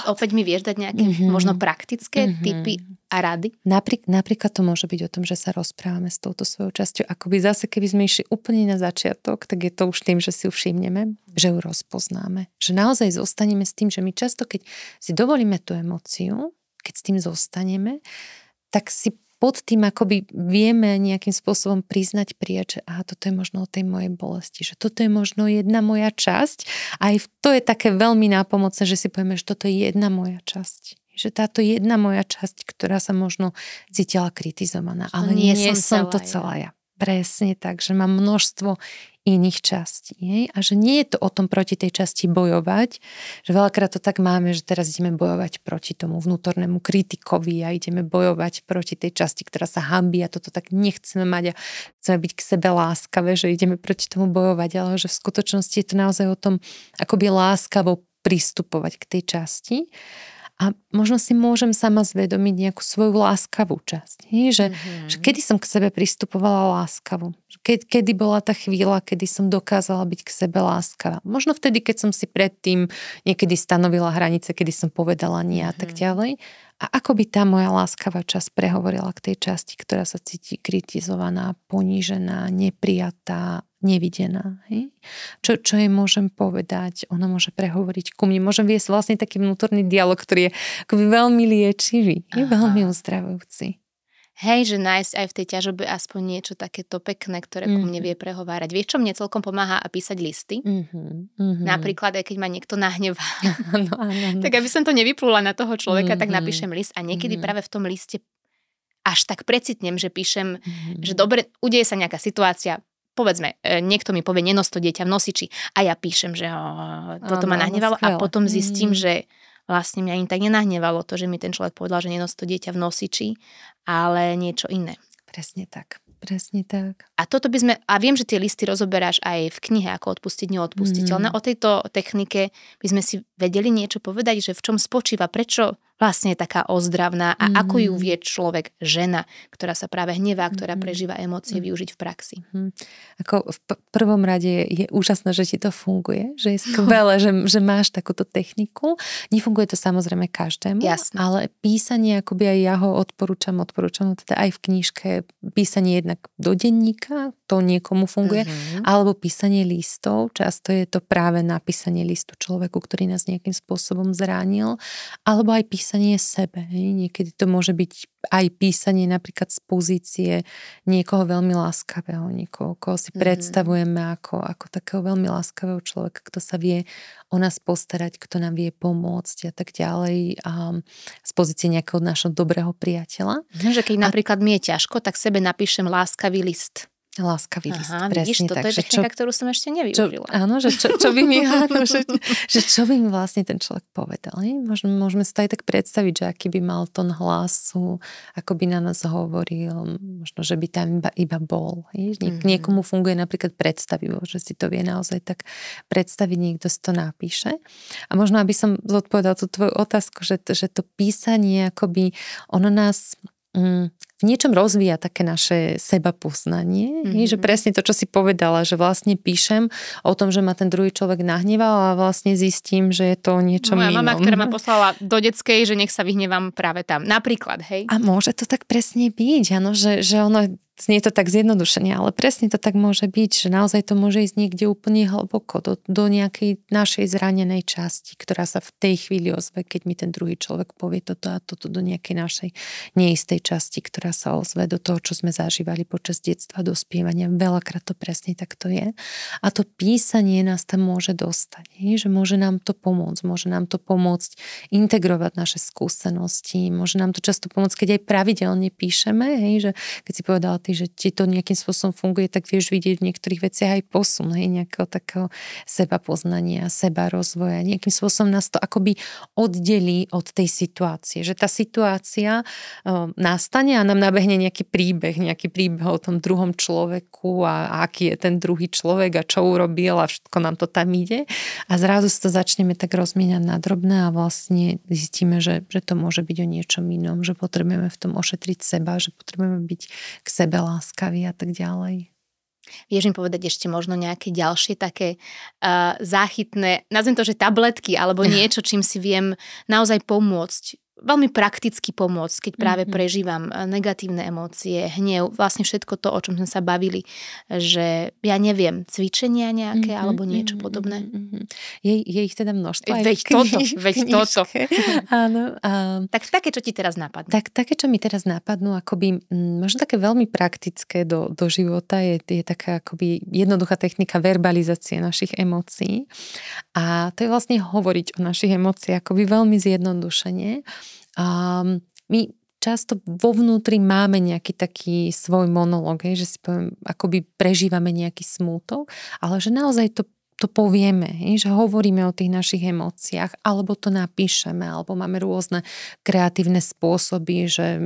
Opäť mi vieš dať nejaké možno praktické tipy a rady? Napríklad to môže byť o tom, že sa rozprávame s touto svojou časťou. Akoby zase, keby sme išli úplne na začiatok, tak je to už tým, že si ju všimneme, že ju rozpoznáme. Že naozaj zostaneme s tým, že my často, keď si dovolíme tú emóciu, keď s tým zostaneme, tak si pod tým akoby vieme nejakým spôsobom priznať, prijať, že toto je možno o tej mojej bolesti, že toto je možno jedna moja časť. A aj to je také veľmi nápomocné, že si povieme, že toto je jedna moja časť. Že táto jedna moja časť, ktorá sa možno cítila kritizovaná. Ale nie som to celá ja. Presne tak, že mám množstvo iných častí. A že nie je to o tom proti tej časti bojovať, že veľakrát to tak máme, že teraz ideme bojovať proti tomu vnútornému kritikovi a ideme bojovať proti tej časti, ktorá sa hanbí a toto tak nechceme mať a chceme byť k sebe láskavé, že ideme proti tomu bojovať, ale že v skutočnosti je to naozaj o tom akoby láskavo pristupovať k tej časti. A možno si môžem sama zvedomiť nejakú svoju láskavú časť. Že kedy som k sebe pristupovala láskavo. Kedy bola tá chvíľa, kedy som dokázala byť k sebe láskavá. Možno vtedy, keď som si predtým niekedy stanovila hranice, kedy som povedala nie a tak ďalej. A ako by tá moja láskavá časť prehovorila k tej časti, ktorá sa cíti kritizovaná, ponížená, neprijatá, nevidená. Čo jej môžem povedať? Ona môže prehovoriť ku mne. Môžem viesť vlastne taký vnútorný dialog, ktorý je akoby veľmi liečivý. Je veľmi uzdravujúci. Hej, že nájsť aj v tej ťažobe aspoň niečo takéto pekné, ktoré ku mne vie prehovárať. Vieš, čo mne celkom pomáha a písať listy? Napríklad, aj keď ma niekto nahnevá. Áno. Tak aby som to nevyplula na toho človeka, tak napíšem list a niekedy práve v tom liste až tak precitnem, že píšem, že dobre, udeje sa nejaká situácia, povedzme, niekto mi povie, nenos to dieťa v nosiči a ja píšem, že toto ma nahnevalo a potom zistím, že vlastne mňa ani tak nenahnevalo to, že mi ten človek povedal, že nenos to dieťa v nosiči, ale niečo iné. Presne tak. A toto by sme, a viem, že tie listy rozoberáš aj v knihe Ako odpustiť neodpustiteľné. O tejto technike by sme si vedeli niečo povedať, že v čom spočíva, prečo vlastne je taká ozdravná a ako ju vie človek, žena, ktorá sa práve hnevá, ktorá prežíva emócie, využiť v praxi. Ako v prvom rade je úžasné, že ti to funguje, že je skvelé, že máš takúto techniku. Nefunguje to samozrejme každému, ale písanie, akoby aj ja ho odporúčam teda aj v knižke písanie jednak do denníka, to niekomu funguje, alebo písanie listov, často je to práve napísanie listu človeku, ktorý nás nejakým spôsobom zranil, alebo aj písanie sebe. Niekedy to môže byť aj písanie napríklad z pozície niekoho veľmi láskavého, niekoho, koho si predstavujeme ako takého veľmi láskavého človeka, kto sa vie o nás postarať, kto nám vie pomôcť a tak ďalej. A z pozície nejakého našho dobrého priateľa. Že keď napríklad mi je ťažko, tak sebe napíšem láskavý list. Láskavý list, Vidíš, presne toto tak. Je technika, ktorú som ešte nevyužila. Čo by mi čo by mi vlastne ten človek povedal. Môžeme si to aj tak predstaviť, že aký by mal tón hlasu, ako by na nás hovoril, možno, že by tam iba bol. Niekomu funguje napríklad predstavivo, že si to vie naozaj tak predstaviť, niekto si to napíše. A možno, aby som zodpovedal tú tvoju otázku, že to písanie, akoby ono nás v niečom rozvíja také naše sebapoznanie, že presne to, čo si povedala, že vlastne píšem o tom, že ma ten druhý človek nahneval a vlastne zistím, že je to o niečom inom. Moja mama, ktorá ma poslala do detskej, že nech sa vyhnevám práve tam. Napríklad, hej? A môže to tak presne byť, áno, že ono znie to tak zjednodušene, ale presne to tak môže byť, že naozaj to môže ísť niekde úplne hlboko, do nejakej našej zranenej časti, ktorá sa v tej chvíli ozve, keď mi ten druhý človek povie toto a toto, do nejakej našej neistej časti, ktorá sa ozve, do toho, čo sme zažívali počas detstva, dospievania. Veľakrát to presne tak to je. A to písanie nás tam môže dostať, že môže nám to pomôcť, môže nám to pomôcť integrovať naše skúsenosti, môže nám to často pomôcť, keď aj pravidelne píšeme, že keď si povedala ty, že ti to nejakým spôsobom funguje, tak vieš vidieť v niektorých veciach aj posun, nejakého takého seba poznania, seba rozvoja. Nejakým spôsobom nás to akoby oddelí od tej situácie. Že tá situácia nastane a nám nabehne nejaký príbeh o tom druhom človeku a aký je ten druhý človek a čo urobil a všetko nám to tam ide. A zrazu si to začneme tak rozmieňať na drobné a vlastne zistíme, že to môže byť o niečom inom, že potrebujeme v tom ošetriť seba, že potrebujeme byť k sebe láskaví a tak ďalej. Vieš mi povedať ešte možno nejaké ďalšie také záchytné, nazvem to, že tabletky alebo niečo, čím si viem naozaj pomôcť, veľmi prakticky pomôcť, keď práve prežívam negatívne emócie, hnev, vlastne všetko to, o čom sme sa bavili, že ja neviem, cvičenia nejaké alebo niečo podobné. Je ich teda množstvo. Veď toto. Áno. Tak také, čo ti teraz napadnú? Tak také, čo mi teraz napadnú, akoby možno také veľmi praktické do života je taká akoby jednoduchá technika verbalizácie našich emócií. A to je vlastne hovoriť o našich emóciách akoby veľmi zjednodušene. My často vo vnútri máme nejaký taký svoj monológ, že si poviem, akoby prežívame nejaký smútok, ale že naozaj to povieme, že hovoríme o tých našich emóciách, alebo to napíšeme, alebo máme rôzne kreatívne spôsoby, že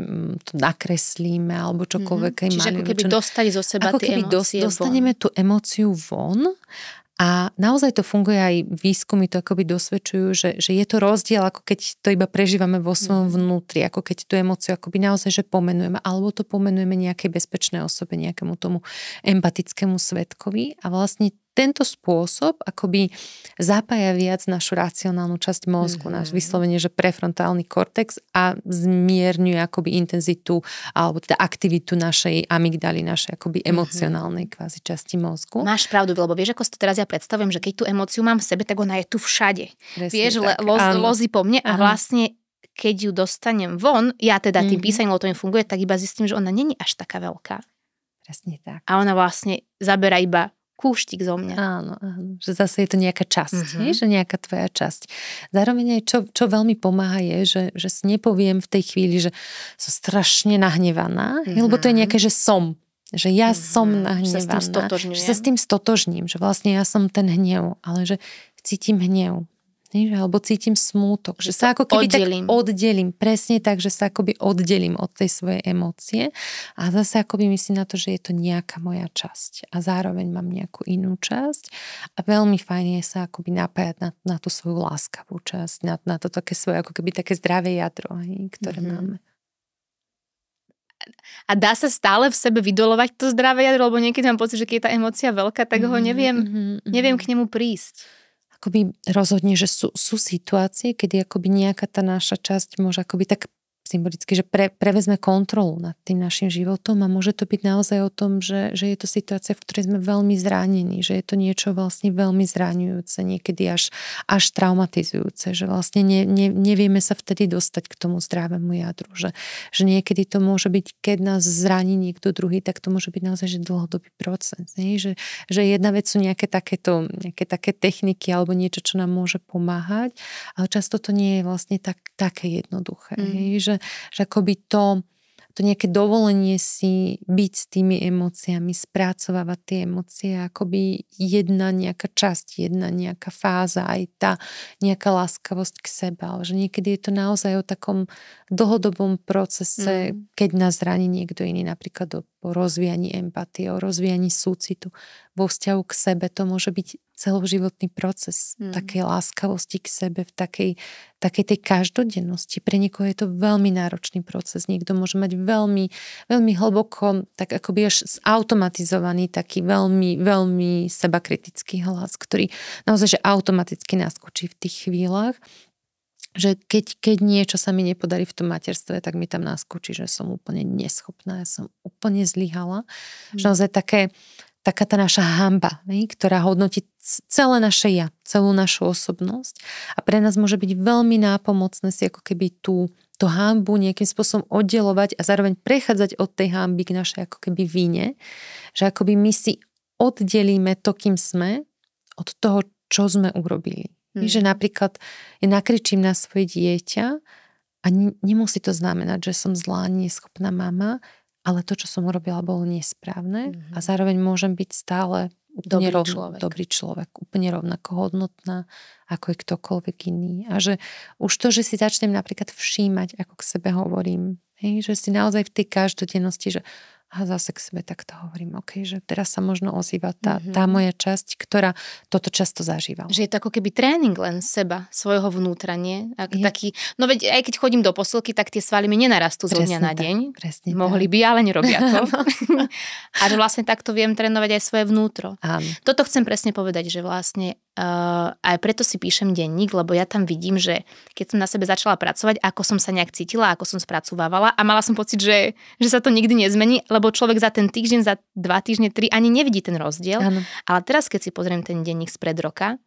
to nakreslíme, alebo čokoľvek. Čiže ako keby dostať zo seba tie emócie dostaneme tú emóciu von. A naozaj to funguje, aj výskumy to akoby dosvedčujú, že je to rozdiel, ako keď to iba prežívame vo svojom vnútri, ako keď tú emóciu akoby naozaj, že pomenujeme, alebo to pomenujeme nejakej bezpečnej osobe, nejakému tomu empatickému svedkovi a vlastne tento spôsob akoby zapája viac našu racionálnu časť mozgu, náš vyslovene, že prefrontálny kortex a zmierňuje akoby intenzitu alebo teda aktivitu našej amygdaly, našej akoby emocionálnej kvázi časti mozgu. Máš pravdu, lebo vieš, ako si to teraz ja predstavujem, že keď tú emóciu mám v sebe, tak ona je tu všade. Presne vieš, lozí po mne a vlastne keď ju dostanem von, ja teda tým písaním, lebo to mi funguje, tak iba zistím, že ona není až taká veľká. Presne tak. A ona vlastne zabera iba kúštik zo mňa. Áno, že zase je to nejaká časť, že nejaká tvoja časť. Zároveň aj čo veľmi pomáha je, že si nepoviem v tej chvíli, že som strašne nahnevaná, lebo to je nejaké, že som. Že ja som nahnevaná. Že sa s tým stotožním. Že vlastne ja som ten hnev, ale že cítim hnev. Alebo cítim smútok, že sa ako keby oddelím, presne tak, že sa akoby oddelím od tej svojej emócie a zase akoby myslím na to, že je to nejaká moja časť a zároveň mám nejakú inú časť a veľmi fajn je sa akoby napájať na tú svoju láskavú časť, na to také svoje ako keby také zdravé jadro, ktoré máme. A dá sa stále v sebe vydolovať to zdravé jadro, lebo niekedy mám pocit, že keď je tá emócia veľká, tak ho neviem k nemu prísť. Akoby rozhodne, že sú situácie, kedy akoby nejaká tá naša časť môže akoby tak symbolicky, že prevezme kontrolu nad tým našim životom a môže to byť naozaj o tom, že je to situácia, v ktorej sme veľmi zranení, že je to niečo vlastne veľmi zraňujúce, niekedy až traumatizujúce, že vlastne nevieme sa vtedy dostať k tomu zdravému jadru, že niekedy to môže byť, keď nás zraní niekto druhý, tak to môže byť naozaj že dlhodobý proces, že jedna vec sú nejaké také techniky alebo niečo, čo nám môže pomáhať, ale často to nie je vlastne také jednoduché, že akoby to nejaké dovolenie si byť s tými emóciami, spracovávať tie emócie, akoby jedna nejaká časť, jedna nejaká fáza, aj tá nejaká láskavosť k sebe, ale že niekedy je to naozaj o takom dlhodobom procese, keď nás zraní niekto iný, napríklad o rozvíjaní empatie, o rozvíjaní súcitu vo vzťahu k sebe. To môže byť celoživotný proces takej láskavosti k sebe v takej tej každodennosti. Pre niekoho je to veľmi náročný proces. Niekto môže mať veľmi, veľmi hlboko, tak akoby až zautomatizovaný taký veľmi, veľmi sebakritický hlas, ktorý naozaj že automaticky naskočí v tých chvíľach. že keď niečo sa mi nepodarí v tom materstve, tak mi tam naskočí, že som úplne neschopná, ja som úplne zlyhala. Že naozaj taká tá naša hanba, ktorá hodnotí celé naše ja, celú našu osobnosť a pre nás môže byť veľmi nápomocné si ako keby tú hanbu nejakým spôsobom oddelovať a zároveň prechádzať od tej hanby k našej ako keby vine, že akoby my si oddelíme to, kým sme, od toho, čo sme urobili. Že napríklad ja nakričím na svoje dieťa a nemusí to znamenať, že som zlá, neschopná mama, ale to, čo som urobila, bolo nesprávne a zároveň môžem byť stále dobrý človek, úplne rovnako hodnotná, ako je ktokoľvek iný. A že už to, že si začnem napríklad všímať, ako k sebe hovorím, že si naozaj v tej každodennosti, že a zase k sebe takto hovorím, že teraz sa možno ozýva tá moja časť, ktorá toto často zažívala. Že je to ako keby tréning len seba, svojho vnútra, nie? Taký, no veď aj keď chodím do posilky, tak tie svaly mi nenarastú zo dňa na deň. Presne Mohli by, ale nerobia to. A že vlastne takto viem trénovať aj svoje vnútro. Áno. Toto chcem presne povedať, že vlastne aj preto si píšem denník, lebo ja tam vidím, že keď som na sebe začala pracovať, ako som sa nejak cítila, ako som spracovávala a mala som pocit, že sa to nikdy nezmení, lebo človek za ten týždeň, za 2 týždne, 3 ani nevidí ten rozdiel. Áno. Ale teraz, keď si pozriem ten denník spred roka,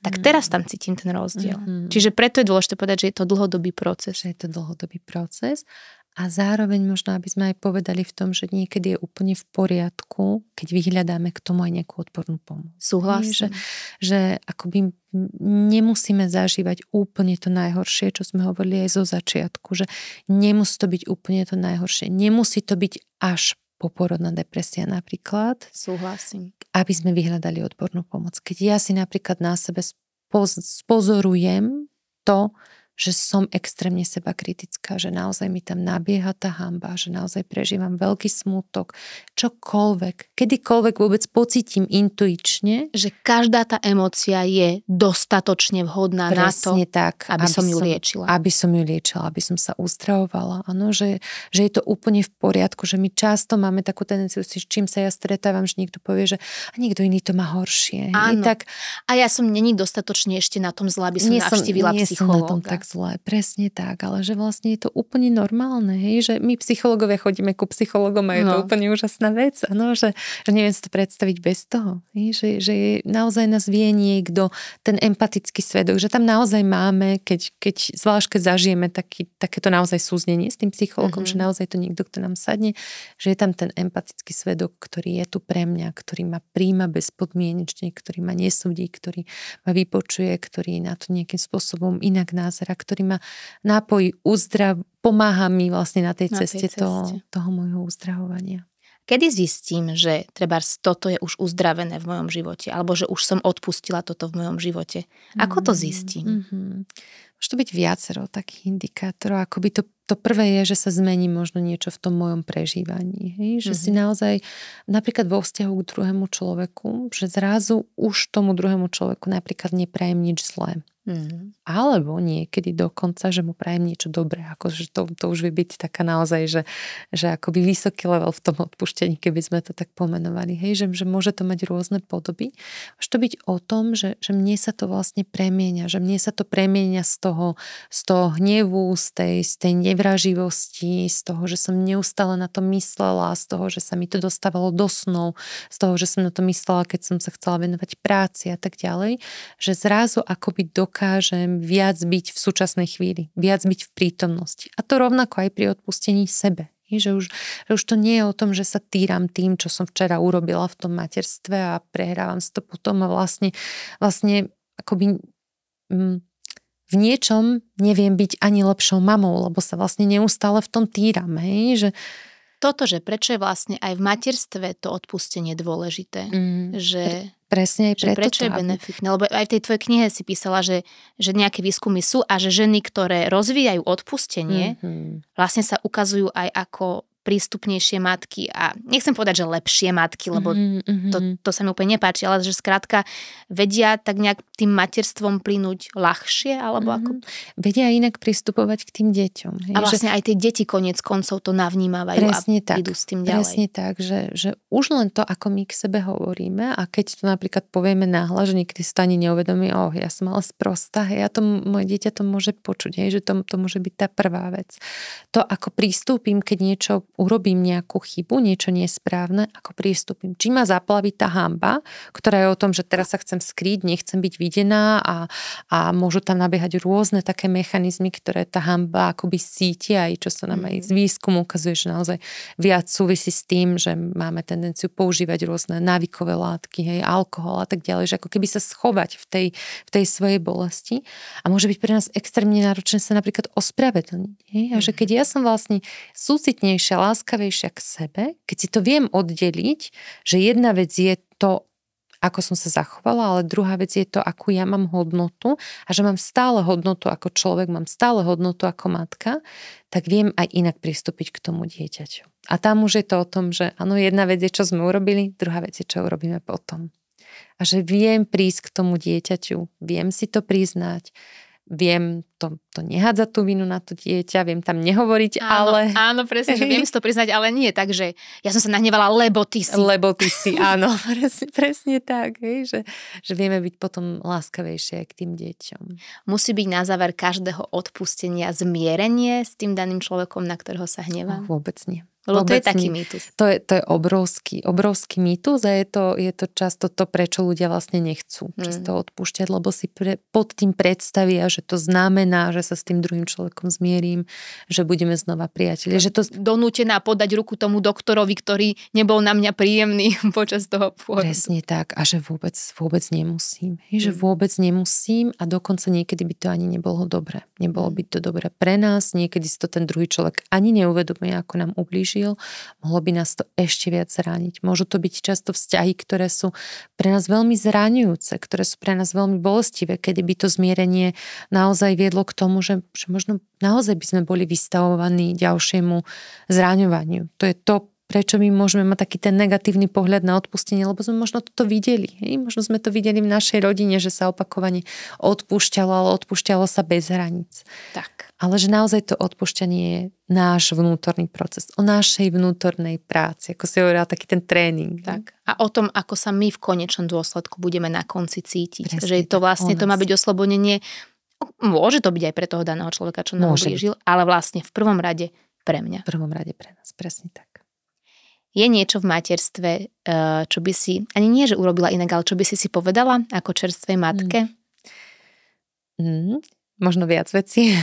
tak teraz tam cítim ten rozdiel. Čiže preto je dôležité povedať, že je to dlhodobý proces. Že je to dlhodobý proces. A zároveň možno, aby sme aj povedali v tom, že niekedy je úplne v poriadku, keď vyhľadáme k tomu aj nejakú odbornú pomoc. Súhlasím. Že akoby nemusíme zažívať úplne to najhoršie, čo sme hovorili aj zo začiatku, že nemusí to byť úplne to najhoršie. Nemusí to byť až poporodná depresia napríklad. Súhlasím. Aby sme vyhľadali odbornú pomoc. Keď ja si napríklad na sebe spozorujem to, že som extrémne seba kritická, že naozaj mi tam nabieha tá hanba, že naozaj prežívam veľký smútok, čokoľvek, kedykoľvek vôbec pocítim intuične. Že každá tá emócia je dostatočne vhodná na to, tak, aby som ju liečila. Aby som ju liečila, aby som sa uzdravovala. Áno, že je to úplne v poriadku, že my často máme takú tendenciu, s čím sa ja stretávam, že niekto povie, že a niekto iný to má horšie. Áno. A ja som není dostatočne ešte na tom zle, aby som navštívila psychológa. Zle, presne tak, ale že vlastne je to úplne normálne, že my psychológovia chodíme ku psychológom a je to úplne úžasná vec, ano, že neviem si to predstaviť bez toho, že naozaj nás vie niekto, ten empatický svedok, že tam naozaj máme, keď zvlášť keď zažijeme takéto naozaj súznenie s tým psychológom, že naozaj to niekto, kto nám sadne, že je tam ten empatický svedok, ktorý je tu pre mňa, ktorý ma príjma bezpodmienečne, ktorý ma nesúdi, ktorý ma vypočuje, ktorý na to nejakým spôsobom inak názera, ktorý ma nápojí, pomáha mi vlastne na tej ceste. Toho môjho uzdravovania. Kedy zistím, že trebárs toto je už uzdravené v mojom živote, alebo že už som odpustila toto v mojom živote? Ako to zistím? Môže to byť viacero takých indikátorov. Akoby to prvé je, že sa zmení možno niečo v tom mojom prežívaní. Že si naozaj napríklad vo vzťahu k druhému človeku, že zrazu už tomu druhému človeku napríklad neprajem nič zlé. Alebo niekedy dokonca, že mu prajem niečo dobré. Akože to už vie byť taká naozaj, že akoby vysoký level v tom odpúštení, keby sme to tak pomenovali. Že môže to mať rôzne podoby. Môže to byť o tom, že mne sa to vlastne premieňa. Že mne sa to premieňa z toho hnevu, z tej nevraživosti, z toho, že som neustále na to myslela, z toho, že sa mi to dostávalo do snov, z toho, že som na to myslela, keď som sa chcela venovať práci a tak ďalej. Že zrazu akoby dokážem viac byť v súčasnej chvíli, viac byť v prítomnosti. A to rovnako aj pri odpustení sebe. Že už to nie je o tom, že sa týram tým, čo som včera urobila v tom materstve a prehrávam si to potom a vlastne akoby v niečom neviem byť ani lepšou mamou, lebo sa vlastne neustále v tom týram. Že toto, že prečo je vlastne aj v materstve to odpustenie dôležité. Že presne aj preto. Prečo je benefitné? Lebo aj v tej tvojej knihe si písala, že nejaké výskumy sú a že ženy, ktoré rozvíjajú odpustenie, vlastne sa ukazujú aj ako prístupnejšie matky a nechcem povedať, že lepšie matky, lebo to sa mi úplne nepáči, ale že skrátka vedia tak nejak tým materstvom plynúť ľahšie, alebo ako? Vedia inak pristupovať k tým deťom. A vlastne aj tie deti koniec koncov to navnímavajú a idú s tým ďalej. Presne tak, že už len to, ako my k sebe hovoríme a keď to napríklad povieme náhlas, že niekedy si to ani neuvedomí, ja som ale sprostá, moje dieťa to môže počuť, že to môže byť tá prvá vec. To, ako prístupím, keď niečo urobím nejakú chybu, niečo nesprávne, ako prístupím. Či ma zaplaví tá hanba, ktorá je o tom, že teraz sa chcem skrýť, nechcem byť videná a môžu tam nabiehať rôzne také mechanizmy, ktoré tá hanba akoby sítia, aj čo sa nám aj z výskumu ukazuje, že naozaj viac súvisí s tým, že máme tendenciu používať rôzne návykové látky, alkohol a tak ďalej, že ako keby sa schovať v tej svojej bolesti a môže byť pre nás extrémne náročné sa napríklad ospravedlniť. A že keď ja som vlastne súcitnejšia, láskavejšia k sebe, keď si to viem oddeliť, že jedna vec je to, ako som sa zachovala, ale druhá vec je to, akú ja mám hodnotu a že mám stále hodnotu ako človek, mám stále hodnotu ako matka, tak viem aj inak pristúpiť k tomu dieťaťu. A tam už je to o tom, že áno, jedna vec je, čo sme urobili, druhá vec je, čo urobíme potom. A že viem prísť k tomu dieťaťu, viem si to priznať, viem to nehádzať tú vinu na to dieťa, viem tam nehovoriť, ale... Áno, presne, že viem si to priznať, ale nie tak, že ja som sa nahnevala, lebo ty si. Lebo ty si, áno, presne tak, že vieme byť potom láskavejšie k tým deťom. Musí byť na záver každého odpustenia zmierenie s tým daným človekom, na ktorého sa hnevá? Vôbec nie. Lebo to je taký mýtus. To je obrovský mýtus a je to často to, prečo ľudia vlastne nechcú často odpúšťať, lebo si pod tým predstavia, že to znamená, že sa s tým druhým človekom zmierim, že budeme znova priatelia. Že to... Donútená podať ruku tomu doktorovi, ktorý nebol na mňa príjemný počas toho pôrodu. Presne tak. A že vôbec nemusím. Že vôbec nemusím a dokonca niekedy by to ani nebolo dobre. Nebolo by to dobre pre nás. Niekedy si to ten druhý človek ani neuvedomuje, ako nám ublíži. Mohlo by nás to ešte viac zraniť. Môžu to byť často vzťahy, ktoré sú pre nás veľmi zraňujúce, ktoré sú pre nás veľmi bolestivé, kedy by to zmierenie naozaj viedlo k tomu, že možno naozaj by sme boli vystavovaní ďalšiemu zraňovaniu. To je to, prečo my môžeme mať taký ten negatívny pohľad na odpustenie, lebo sme možno toto videli. Možno sme to videli v našej rodine, že sa opakovane odpúšťalo, ale odpúšťalo sa bez hraníc. Tak. Ale že naozaj to odpúšťanie je náš vnútorný proces, o našej vnútornej práci, ako si hovorila, taký ten tréning. Tak. A o tom, ako sa my v konečnom dôsledku budeme na konci cítiť. Presne, že to vlastne to má byť oslobodenie. Môže to byť aj pre toho daného človeka, čo nám ublížil, ale vlastne v prvom rade pre mňa. V prvom rade pre nás, presne tak. Je niečo v materstve, čo by si, ani nie, že urobila inak, ale čo by si povedala ako čerstvej matke? Možno viac vecí.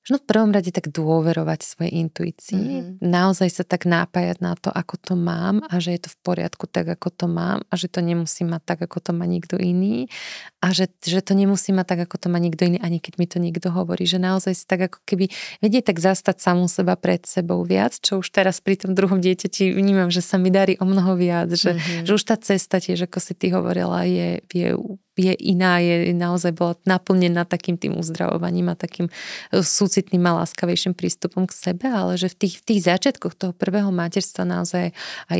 Možno v prvom rade tak dôverovať svojej intuícii. Naozaj sa tak nápájať na to, ako to mám a že je to v poriadku tak, ako to mám a že to nemusí mať tak, ako to má niekto iný a že to nemusí mať tak, ako to má niekto iný, ani keď mi to niekto hovorí. Že naozaj si tak ako keby vedie tak zastať samú seba pred sebou viac, čo už teraz pri tom druhom dieťati vnímam, že sa mi darí o mnoho viac. Že už tá cesta tiež, ako si ty hovorila, je iná, je naozaj bola naplnená takým tým uzdravovaním a takým súcitným a láskavejším prístupom k sebe, ale že v tých začiatkoch toho prvého materstva naozaj aj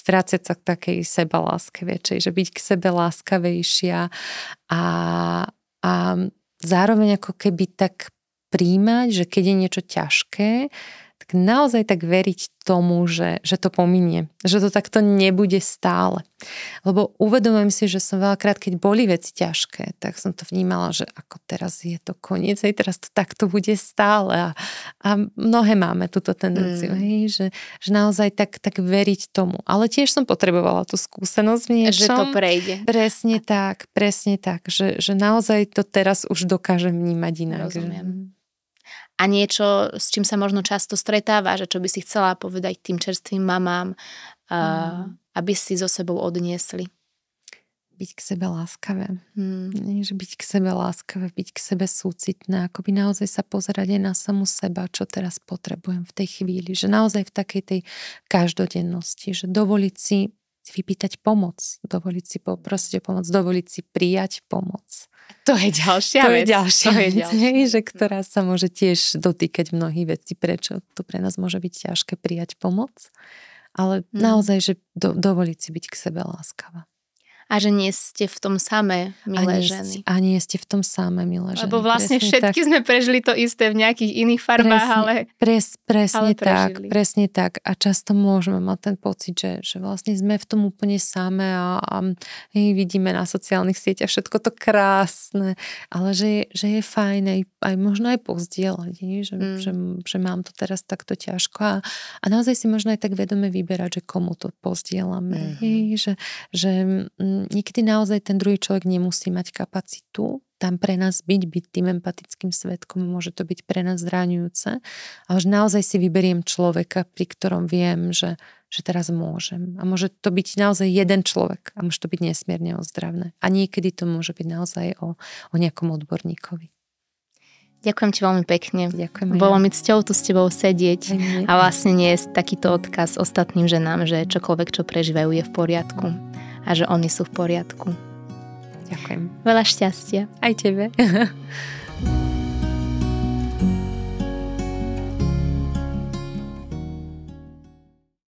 vrácať sa k takej sebaláske väčšej, že byť k sebe láskavejšia a zároveň ako keby tak príjmať, že keď je niečo ťažké, tak naozaj tak veriť tomu, že to pominie. Že to takto nebude stále. Lebo uvedomujem si, že som veľakrát, keď boli veci ťažké, tak som to vnímala, že ako teraz je to koniec, aj teraz to takto bude stále. A mnohé máme túto tendenciu, že naozaj tak veriť tomu. Ale tiež som potrebovala tú skúsenosť v niečom. Že to prejde. Presne tak. Že naozaj to teraz už dokážem vnímať inak. Rozumiem. A niečo, s čím sa možno často stretáva, že čo by si chcela povedať tým čerstvým mamám, aby si so sebou odniesli? Byť k sebe láskavé. Že byť k sebe láskavé, byť k sebe súcitné, akoby naozaj sa pozerať aj na samú seba, čo teraz potrebujem v tej chvíli. Že naozaj v takej tej každodennosti, že dovoliť si si vypýtať pomoc, dovoliť si poprosiť o pomoc, dovoliť si prijať pomoc. To je ďalšia vec. Že ktorá sa môže tiež dotýkať mnohých vecí, prečo to pre nás môže byť ťažké prijať pomoc. Ale naozaj, že dovoliť si byť k sebe láskavá. A že nie ste v tom samé, milé ženy. A nie ste v tom samé, milé ženy. Lebo vlastne všetky sme prežili to isté v nejakých iných farbách, presne tak. A často môžeme mať ten pocit, že vlastne sme v tom úplne samé a vidíme na sociálnych sieťach všetko to krásne, ale že je fajn aj možno aj pozdieľať, že mám to teraz takto ťažko a naozaj si možno aj tak vedome vyberať, že komu to pozdieľame. Že niekedy naozaj ten druhý človek nemusí mať kapacitu tam pre nás byť tým empatickým svedkom, môže to byť pre nás zraňujúce, ale že naozaj si vyberiem človeka, pri ktorom viem, že teraz môžem. A môže to byť naozaj jeden človek a môže to byť nesmierne ozdravné. A niekedy to môže byť naozaj o nejakom odborníkovi. Ďakujem ti veľmi pekne. Ďakujem. Bolo mi cťou tu s tebou sedieť a vlastne niesť takýto odkaz ostatným ženám, že čokoľvek, čo prežívajú, je v poriadku a že oni sú v poriadku. Ďakujem. Veľa šťastia. Aj tebe.